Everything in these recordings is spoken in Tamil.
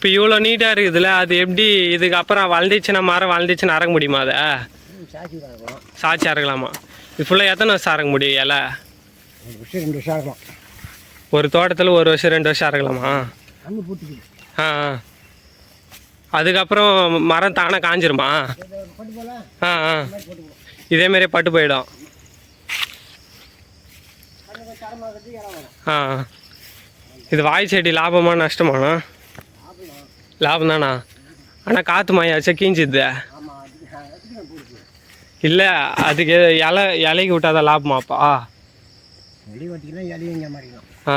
இப்போ இவ்வளோ நீட்டாக இருக்குதுல்ல, அது எப்படி இதுக்கப்புறம் வளர்ந்துச்சுன்னா மரம் வளர்ந்துச்சுன்னா அறக்க முடியுமா? அதை சாட்சி அறக்கலாமா? இது ஃபுல்லாக எத்தனை வருஷம் அறக்க முடியும் இலை? 2 வருஷம் ஆகும். ஒரு தோட்டத்தில் 1 வருஷம் 2 வருஷம் அறக்கலாமா? ஆ அதுக்கப்புறம் மரம் தானே காஞ்சிருமா? ஆ ஆ இதேமாரி பட்டு போயிடும். ஆ இது வாய் செடி லாபமா நஷ்டமாண்ணா? லாபம் தானா? ஆனால் காற்று மாயாச்சா கீஞ்சிது இல்லை, அதுக்கு இலைக்கு விட்டாதான் லாபமாப்பா? ஆ ஆ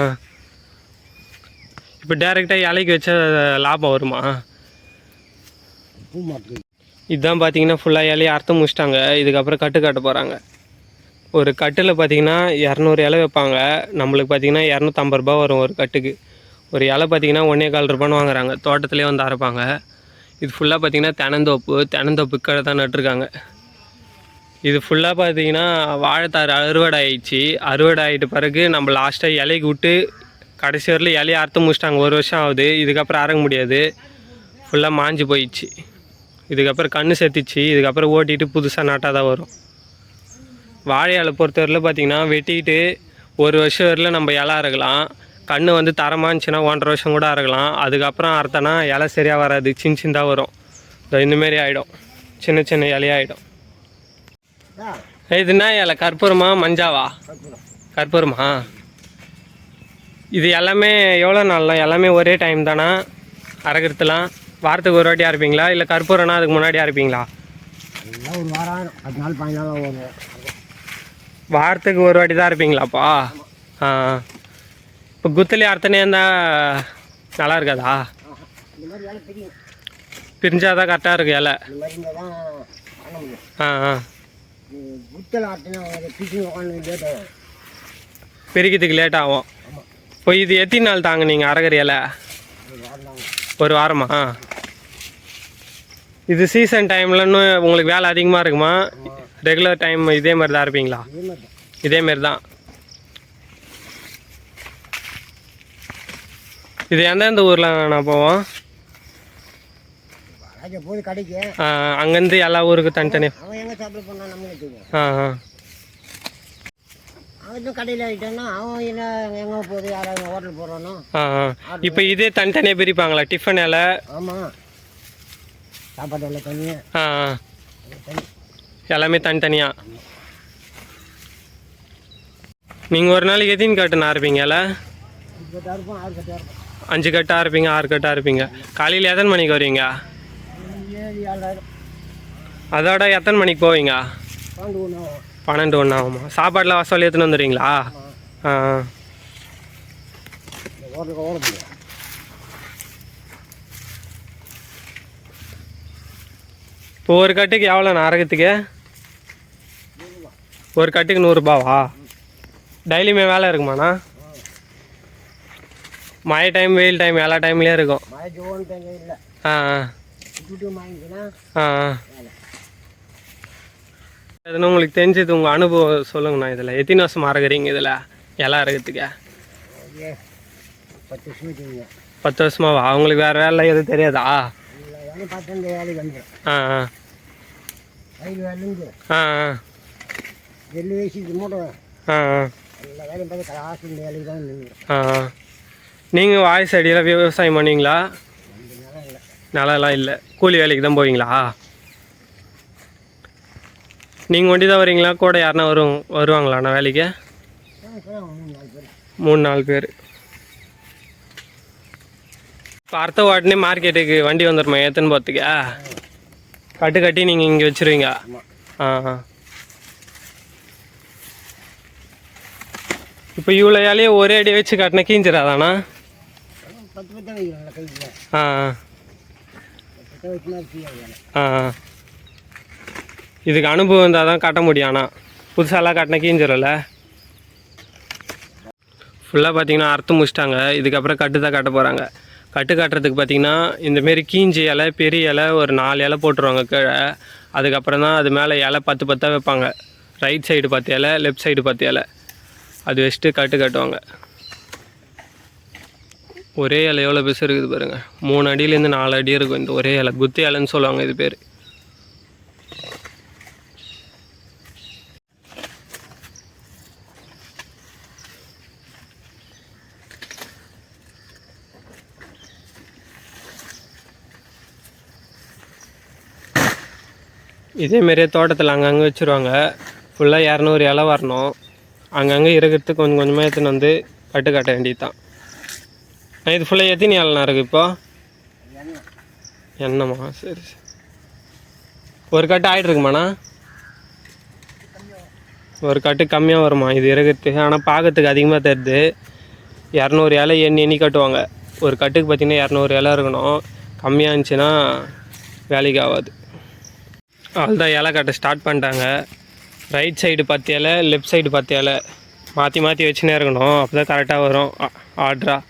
ஆ இப்போ டேரெக்டாக இலைக்கு வச்சா லாபம் வருமா? இதுதான் பார்த்தீங்கன்னா ஃபுல்லாக இலையை அறுத்து முடிச்சிட்டாங்க. இதுக்கப்புறம் கட்டு கட்ட போகிறாங்க. ஒரு கட்டில் பார்த்தீங்கன்னா 200 இலை வைப்பாங்க. நம்மளுக்கு பார்த்தீங்கன்னா 250 ரூபா வரும் ஒரு கட்டுக்கு. ஒரு இலை பார்த்தீங்கன்னா 1.25 ரூபான்னு வாங்குறாங்க. தோட்டத்திலே வந்து அரைப்பாங்க. இது ஃபுல்லாக பார்த்தீங்கன்னா தென்னந்தோப்பு கீழே தான் நட்டுருக்காங்க. இது ஃபுல்லாக பார்த்தீங்கன்னா வாழைத்தார் அறுவடை ஆயிடுச்சு. அறுவடை ஆகிட்ட பிறகு நம்ம லாஸ்ட்டாக இலைக்கு விட்டு கடைசி வரல இலையை அறுத்து முடிச்சிட்டாங்க. 1 வருஷம் ஆகுது. இதுக்கப்புறம் அறக்க முடியாது, ஃபுல்லாக மாஞ்சு போயிடுச்சு. இதுக்கப்புறம் கன்று செத்துச்சு. இதுக்கப்புறம் ஓட்டிட்டு புதுசாக நாட்டாக தான் வரும். வாழை இலை பொறுத்தவரையில் பார்த்திங்கன்னா வெட்டிட்டு 1 வருஷம் வரல நம்ம இலை அறுக்கலாம். கன்று வந்து தரமாக இருந்துச்சுன்னா 1.5 வருஷம் கூட அறுக்கலாம். அதுக்கப்புறம் அறுத்தனா இலை சரியாக வராது, சின்னதாக வரும். இந்தமாரி ஆகிடும், சின்ன சின்ன இலையாகிடும். இதுனா இலை கற்பூரமா மஞ்சாவா? கற்பூரமா? இது எல்லாமே எவ்வளோ நாள்லாம்? எல்லாமே ஒரே டைம் தானா அறக்கிறதுலாம்? வாரத்துக்கு ஒரு வாட்டி அரைப்பீங்களா இல்லை கற்பூரம்னா அதுக்கு முன்னாடி அரைப்பீங்களா? ஒரு வாரம் 10 நாள் 15 நாள் வரும். வாரத்துக்கு ஒரு வாட்டி தான் இருப்பீங்களாப்பா? ஆ இப்போ குத்தலி அர்த்தனே இருந்தால் நல்லா இருக்காதா? பிரிஞ்சாதான் கரெக்டாக இருக்கு இலை. ஆ ஆ பிரிக்கிறதுக்கு லேட் ஆகும். இப்போ இது எத்தனை நாள் தாங்க நீங்கள் அரைக்கிற இலை? 1 வாரமா? இது சீசன் டைம்லன்னு உங்களுக்கு வேலை அதிகமாக இருக்குமா? ரெகுலர் டைம் இதே மாதிரி தான் இருப்பீங்களா? இதேமாரி தான். இது எந்தெந்த ஊரில் நான் போவோம்? அங்கேருந்து எல்லா ஊருக்கு தனித்தனி. ஆ ஆ இப்போ இதே தனித்தனியாக பிரிப்பாங்களா டிஃபன் இலை? ஆ எல்லாமே தனித்தனியாக. நீங்கள் ஒரு நாளைக்கு எத்தனை கட்டுனா இருப்பீங்க இலை? 5 கட்டாக இருப்பீங்க, 6 கட்டாக இருப்பீங்க. காலையில் எத்தனை மணிக்கு வருவீங்க? அதோட எத்தனை மணிக்கு போவீங்க? 12 1 ஆகுமா? சாப்பாடெலாம் வசூல் எடுத்துன்னு வந்துடுறீங்களா? ஆ இப்போ ஒரு கட்டுக்கு எவ்வளோண்ணா அறக்கிறதுக்கு? ஒரு கட்டுக்கு 100 ரூபாவா? டெய்லியுமே வேலை இருக்குமாண்ணா? மழை டைம் வெயில் டைம் எல்லா டைம்லேயும் இருக்கும். ஆ ஆ எதுனா உங்களுக்கு தெரிஞ்சது உங்கள் அனுபவம் சொல்லுங்கண்ணா. இதில் எத்தனை வருஷம் அறக்குறீங்க இதில் இலை அறக்கிறதுக்கு? 10 வருஷமாவா? அவங்களுக்கு வேறு வேலை எதுவும் தெரியாதா? ஆ ஆ ஆ ஆ நீங்கள் வாய் செடியில் விவசாயம் பண்ணுவீங்களா? நிலம்லாம் இல்லை, கூலி வேலைக்கு தான் போவீங்களா? நீங்கள் ஒண்டி தான் வரீங்களா? கூட யாருன்னா வருவாங்களாண்ணா வேலைக்கு? 3-4 பேர். இப்போ அடுத்த உடனே மார்க்கெட்டுக்கு வண்டி வந்துடுமா ஏற்றுன்னு போகிறதுக்கு? கட்டு கட்டி நீங்கள் இங்கே வச்சுருவீங்க? ஆ இப்போ இவ்வளோ இலையை ஒரே அடி வச்சு கட்டினா கீஞ்சிடாதாண்ணா? ஆ ஆ இதுக்கு அனுபவம் இருந்தால் தான் கட்ட முடியும். ஆனால் புதுசாலாம் கட்டினா கீஞ்சிடல. ஃபுல்லாக பார்த்தீங்கன்னா அறுத்து முடிச்சிட்டாங்க. இதுக்கப்புறம் கட்டு தான் கட்ட போகிறாங்க. கட்டு கட்டுறதுக்கு பார்த்தீங்கன்னா இந்தமாரி கீஞ்சி இலை பெரிய இலை ஒரு 4 இலை போட்டுருவாங்க கீழே. அதுக்கப்புறம் தான் அது மேலே இலை 10 வைப்பாங்க. ரைட் சைடு 10 இலை, லெஃப்ட் சைடு 10 இலை. அது வச்சுட்டு கட்டு கட்டுவாங்க. ஒரே இலை எவ்வளோ பெருசு இருக்குது பாருங்கள். 3 அடியிலேருந்து 4 அடி இருக்கும் இந்த ஒரே இலை. குத்தி இலைன்னு சொல்லுவாங்க இது பேர். இதேமாரியே தோட்டத்தில் அங்கங்கே வச்சுருவாங்க. ஃபுல்லாக 200 இலை வரணும். அங்கங்கே இருக்கிறதுக்கு கொஞ்சம் கொஞ்சமாக எடுத்துன்னு வந்து கட்டு கட்ட வேண்டியது தான். இது ஃபுல்லாக எத்தனை இலைண்ணா இருக்குது இப்போ? என்னம்மா? சரி சரி. ஒரு கட்டு ஆகிட்ருக்குமாண்ணா? ஒரு கட்டு கம்மியாக வருமா இது இருக்கிறதுக்கு? ஆனால் பார்க்கறதுக்கு அதிகமாக தருது. 200 இலை எண்ணி கட்டுவாங்க. ஒரு கட்டுக்கு பார்த்திங்கன்னா 200 இலை இருக்கணும். கம்மியாக இருந்துச்சுன்னா வேலைக்கு ஆகாது. அவ்வளோதான், இலை கட்ட ஸ்டார்ட் பண்ணிட்டாங்க. ரைட் சைடு 10 இலை, லெஃப்ட் சைடு 10 இலை மாற்றி மாற்றி வச்சுனே இருக்கணும். அப்போ தான் கரெக்டாக வரும் ஆர்டராக.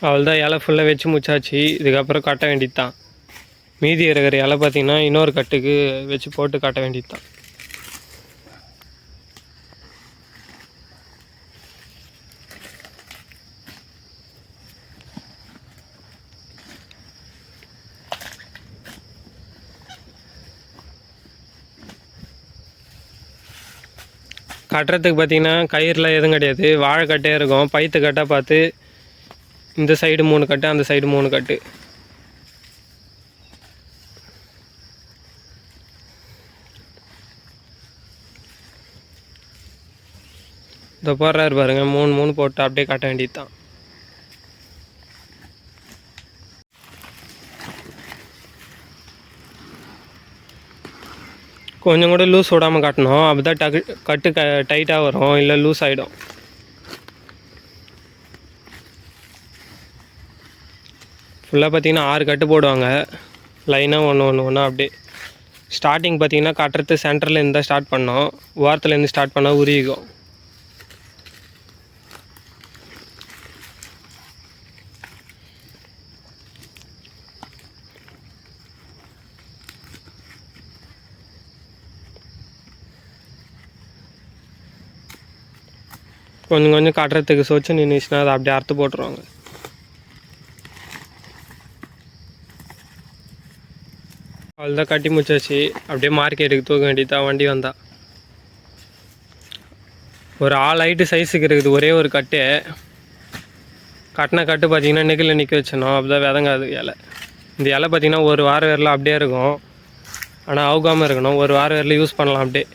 அவ்வளோதான், இலை ஃபுல்லாக வச்சு முச்சாச்சு. இதுக்கப்புறம் கட்ட வேண்டியது தான். மீதி இருக்கிற இலை பார்த்திங்கன்னா இன்னொரு கட்டுக்கு வச்சு போட்டு கட்ட வேண்டியது தான். கட்டுறதுக்கு பார்த்திங்கன்னா கயிறுலாம் எதுவும் கிடையாது. வாழைக்கட்டே இருக்கும். பைத்து கட்டாக பார்த்து இந்த சைடு 3 கட்டு, அந்த சைடு 3 கட்டு. இதை போடுறாரு பாருங்க, 3 போட்டு அப்படியே கட்ட வேண்டியது தான். கொஞ்சம் கூட லூஸ் விடாமல் காட்டணும். அப்போ தான் கட்டு டைட்டாக வரும், இல்லை லூஸ் ஆகிடும். ஃபுல்லாக பார்த்திங்கன்னா 6 கட்டு போடுவாங்க. லைனாக ஒன்று அப்படியே. ஸ்டார்டிங் பார்த்திங்கன்னா கட்டுறது சென்டரில் இருந்து தான் ஸ்டார்ட் பண்ணோம். ஓரத்துலேருந்து ஸ்டார்ட் பண்ணால் உருகிக்கும். கொஞ்சம் கொஞ்சம் கட்டுறதுக்கு சொச்சு நின்றுச்சுன்னா அதை அப்படியே அறுத்து போட்டுருவாங்க. அவ்வளோதான், கட்டி முடிச்சாச்சு. அப்படியே மார்க்கெட்டுக்கு தூக்க வேண்டியதான் வண்டி வந்தால். ஒரு 6 ஹைட்டு சைஸுக்கு இருக்குது ஒரே ஒரு கட்டு. கட்டின கட்டு பார்த்திங்கன்னா நெகில் நிற்க வச்சணும். அப்போ தான் விதங்காது இலை. இந்த இலை பார்த்திங்கன்னா ஒரு வாரம் வரல அப்படியே இருக்கும். ஆனால் அவுகாமல் இருக்கணும். ஒரு வாரம் வரல யூஸ் பண்ணலாம் அப்படியே.